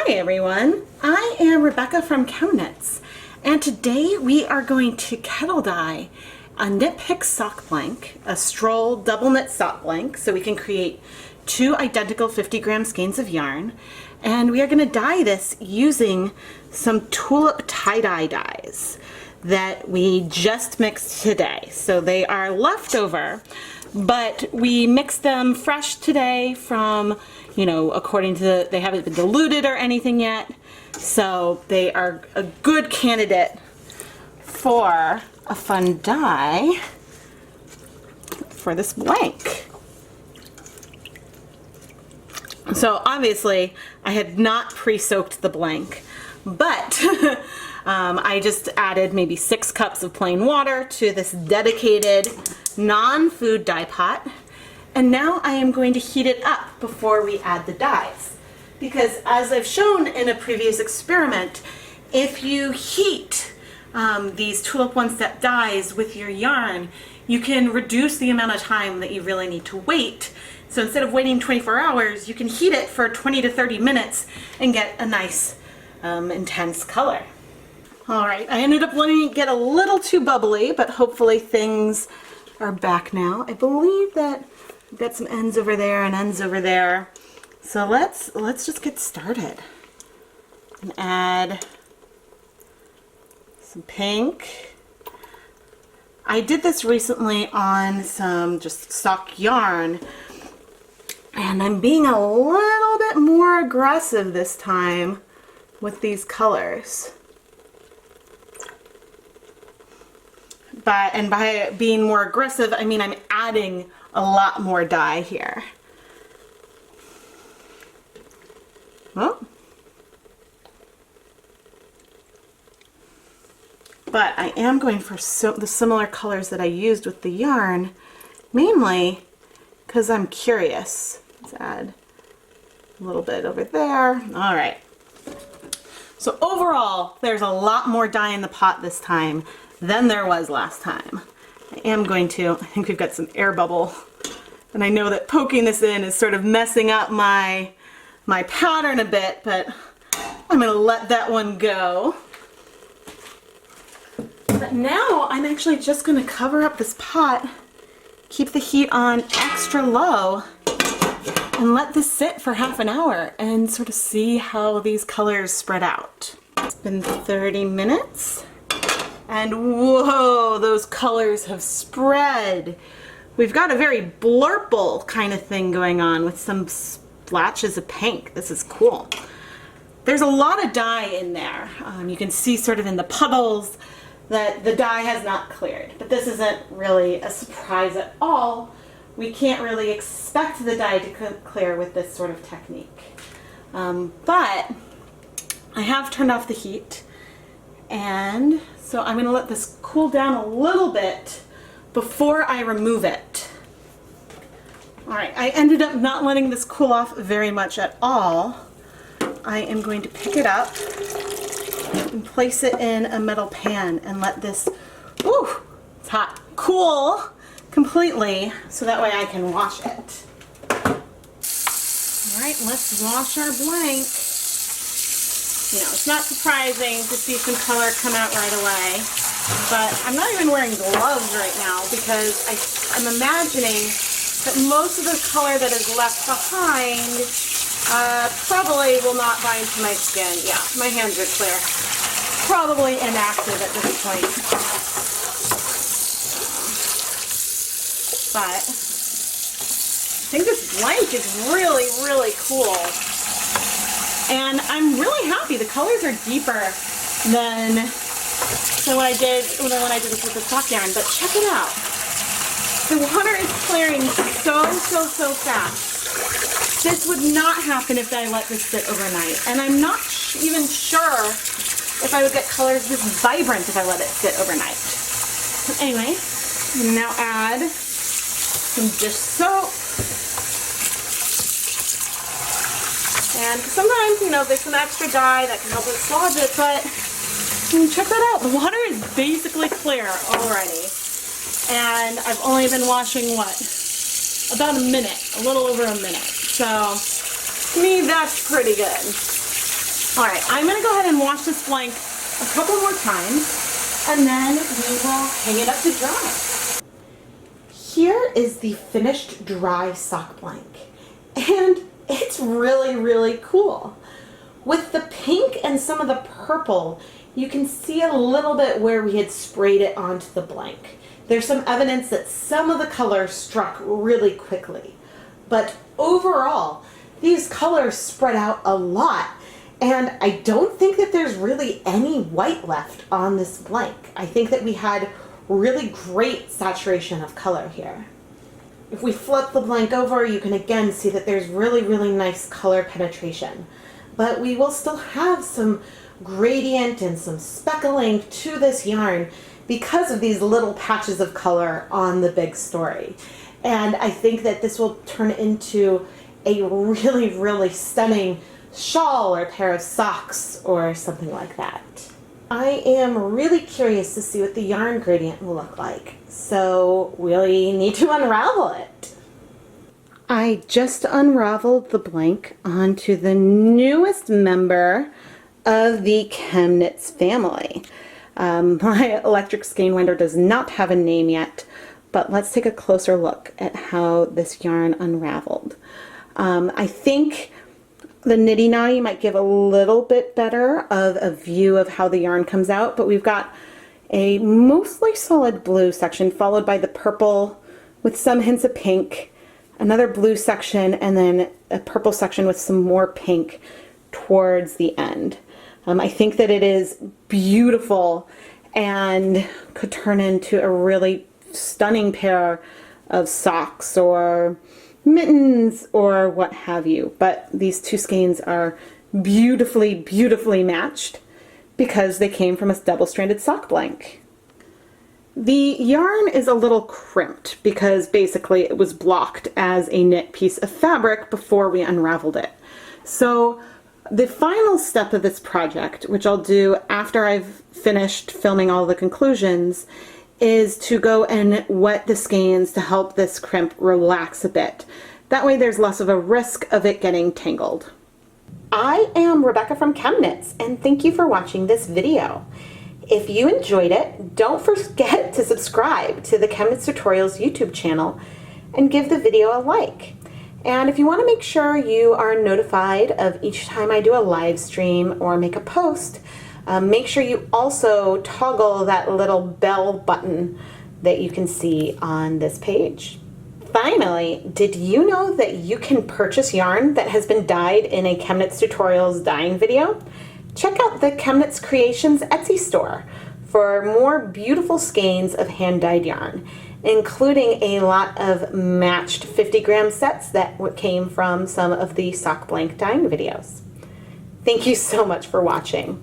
Hi everyone, I am Rebecca from ChemKnits, and today we are going to kettle dye a knit pick sock blank, a stroll double knit sock blank, so we can create two identical 50-gram skeins of yarn. And we are going to dye this using some Tulip tie-dye dyes that we just mixed today. So they are leftover, but we mixed them fresh today from, according to they haven't been diluted or anything yet. So they are a good candidate for a fun dye for this blank. So obviously I had not pre-soaked the blank, but I just added maybe 6 cups of plain water to this dedicated non-food dye pot. And now I am going to heat it up before we add the dyes. Because as I've shown in a previous experiment, if you heat these Tulip one-step dyes with your yarn, you can reduce the amount of time that you really need to wait. So instead of waiting 24 hours, you can heat it for 20 to 30 minutes and get a nice intense color. Alright, I ended up letting it get a little too bubbly, but hopefully things are back now. I believe that I've got some ends over there and ends over there. So let's just get started and add some pink. I did this recently on some just sock yarn, and I'm being a little bit more aggressive this time with these colors. And by being more aggressive, I mean I'm adding a lot more dye here. Oh. But I am going for the similar colors that I used with the yarn, mainly because I'm curious. Let's add a little bit over there. All right. So overall, there's a lot more dye in the pot this time than there was last time. I think we've got some air bubble, and I know that poking this in is sort of messing up my pattern a bit, but I'm gonna let that one go. But now I'm actually just gonna cover up this pot, keep the heat on extra low, and let this sit for half an hour and sort of see how these colors spread out. It's been 30 minutes. And whoa, those colors have spread. We've got a very blurple kind of thing going on with some splashes of pink. This is cool. There's a lot of dye in there. You can see sort of in the puddles that the dye has not cleared, but this isn't really a surprise at all. We can't really expect the dye to clear with this sort of technique. But I have turned off the heat, and so I'm going to let this cool down a little bit before I remove it. Alright, I ended up not letting this cool off very much at all. I am going to pick it up and place it in a metal pan and let this, ooh, it's hot, cool completely, so that way I can wash it. Alright, let's wash our blank. It's not surprising to see some color come out right away, but I'm not even wearing gloves right now because I'm imagining that most of the color that is left behind probably will not bind to my skin. Yeah, my hands are clear. Probably inactive at this point. But I think this blank is really, really cool. And I'm really happy. The colors are deeper than when I did this with the sock yarn. But check it out. The water is clearing so fast. This would not happen if I let this sit overnight. And I'm not even sure if I would get colors this vibrant if I let it sit overnight. Anyway, now add some dish soap. And sometimes, there's some extra dye that can help dislodge it, but check that out. The water is basically clear already. And I've only been washing, about a minute, a little over a minute. So, to me, that's pretty good. All right, I'm gonna go ahead and wash this blank a couple more times, and then we will hang it up to dry. Here is the finished dry sock blank, and it's really, really cool. With the pink and some of the purple, you can see a little bit where we had sprayed it onto the blank. There's some evidence that some of the color struck really quickly, but overall, these colors spread out a lot, and I don't think that there's really any white left on this blank. I think that we had really great saturation of color here. If we flip the blank over, you can again see that there's really, really nice color penetration, but we will still have some gradient and some speckling to this yarn because of these little patches of color on the big story. And I think that this will turn into a really, really stunning shawl or pair of socks or something like that. I am really curious to see what the yarn gradient will look like, so we need to unravel it. I just unraveled the blank onto the newest member of the ChemKnits family. My electric skeinwinder does not have a name yet, but let's take a closer look at how this yarn unraveled. I think the Nitty Knotty might give a little bit better of a view of how the yarn comes out, but we've got a mostly solid blue section followed by the purple with some hints of pink, another blue section, and then a purple section with some more pink towards the end. I think that it is beautiful and could turn into a really stunning pair of socks or mittens or what have you. But these two skeins are beautifully, beautifully matched because they came from a double-stranded sock blank. The yarn is a little crimped because basically it was blocked as a knit piece of fabric before we unraveled it. So the final step of this project, which I'll do after I've finished filming all the conclusions, is to go and wet the skeins to help this crimp relax a bit. That way there's less of a risk of it getting tangled. I am Rebecca from ChemKnits, and thank you for watching this video. If you enjoyed it, don't forget to subscribe to the ChemKnits Tutorials YouTube channel and give the video a like. And if you want to make sure you are notified of each time I do a live stream or make a post, make sure you also toggle that little bell button that you can see on this page. Finally, did you know that you can purchase yarn that has been dyed in a ChemKnits Tutorials dyeing video? Check out the ChemKnits Creations Etsy store for more beautiful skeins of hand-dyed yarn, including a lot of matched 50-gram sets that came from some of the sock blank dyeing videos. Thank you so much for watching.